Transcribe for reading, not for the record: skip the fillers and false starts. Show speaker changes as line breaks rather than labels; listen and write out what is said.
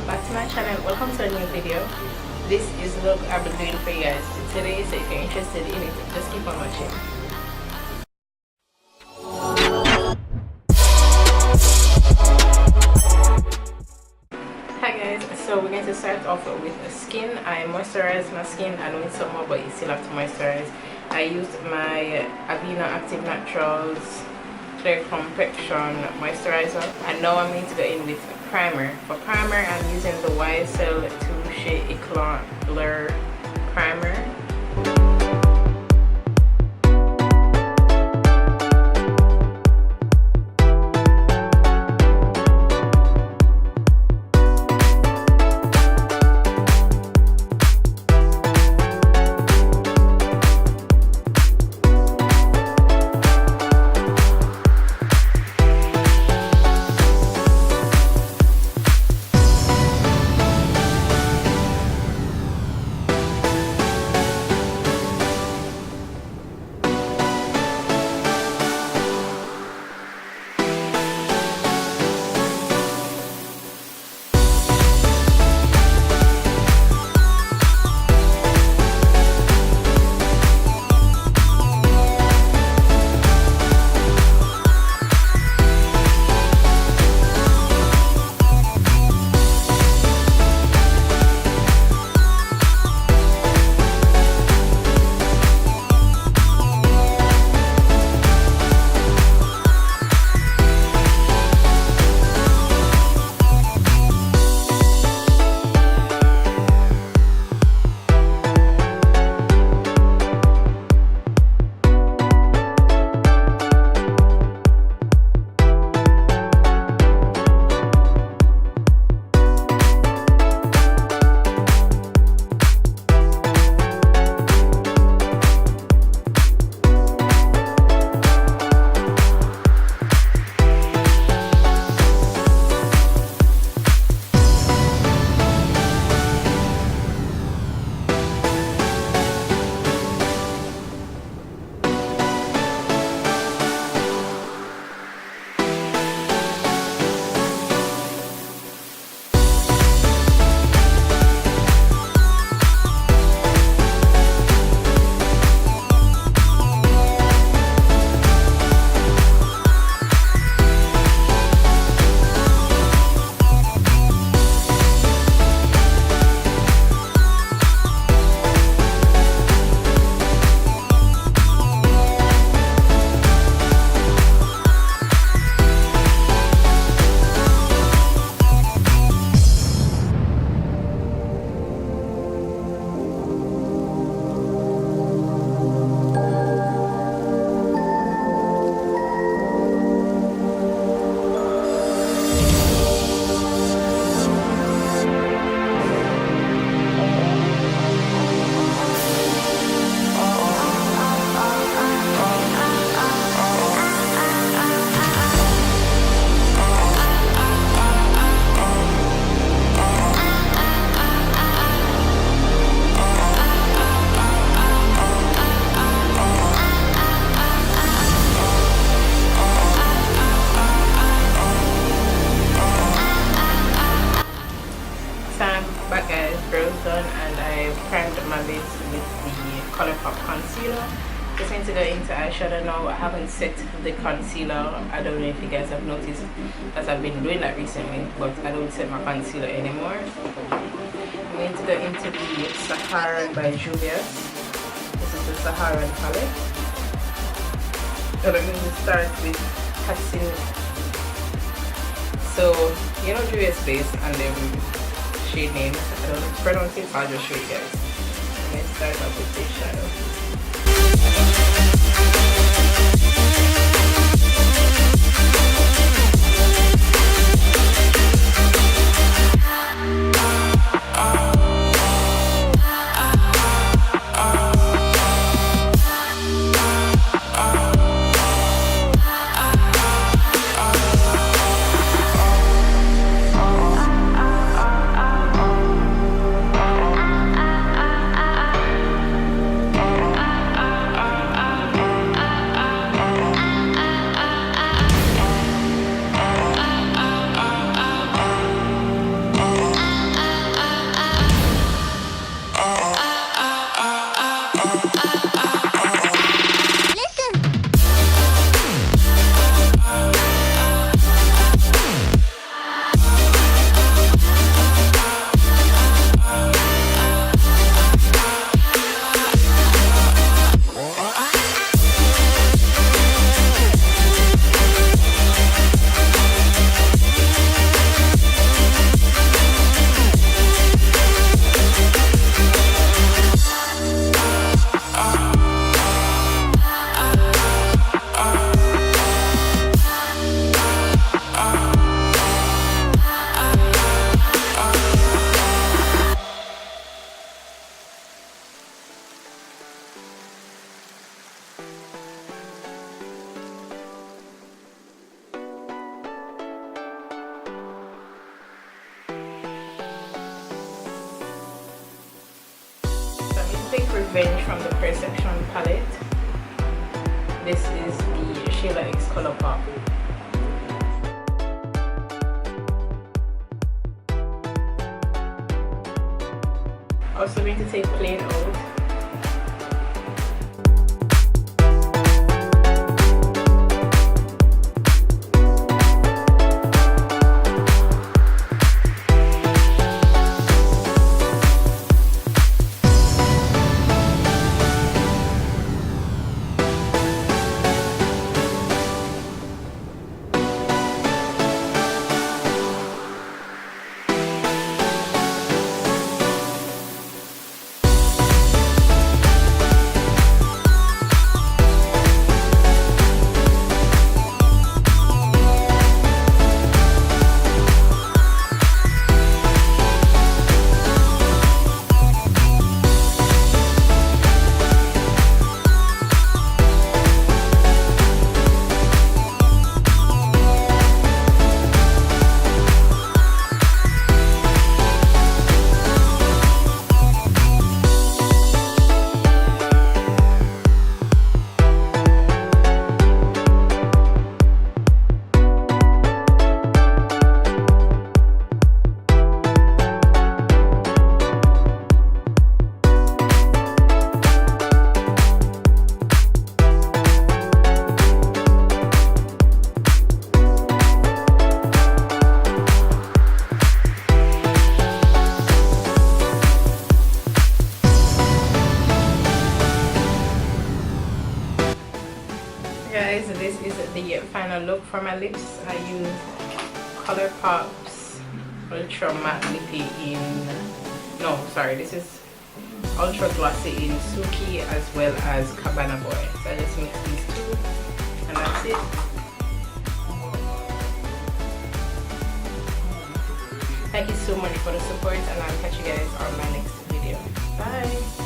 back to my channel. Welcome to a new video. This is the look I've been doing for you guys today, so if you're interested in it, just keep on watching. Hi guys, so we're going to start off with the skin. I moisturized my skin. I know it's summer, but you still have to moisturize. I used my Avena Active Naturals Clear Complexion Moisturizer, and now I'm going to go in with primer. For primer, I'm using the YSL Touche Eclat Blur Primer. Done, and I primed my lids with the Colourpop concealer. Just going to go into eyeshadow now. I haven't set the concealer. I don't know if you guys have noticed that I've been doing that recently, but I don't set my concealer anymore. I'm going to go into the Saharan by Julius. This is the Saharan palette. So I'm going to start with Cassin. So you know Julius base and then shade names. I don't know if pronounce it, I'll just show you guys. Let's start off with this shadow. take Revenge from the Perception palette. This is the Sheila X Color Pop. Also going to take Plain Old. Guys, this is the final look for my lips. I use ColourPop's Ultra Matte Lippy in, no sorry, this is Ultra Glossy in Suki as well as Cabana Boy. So I just mix these two and that's it. Thank you so much for the support and I'll catch you guys on my next video. Bye!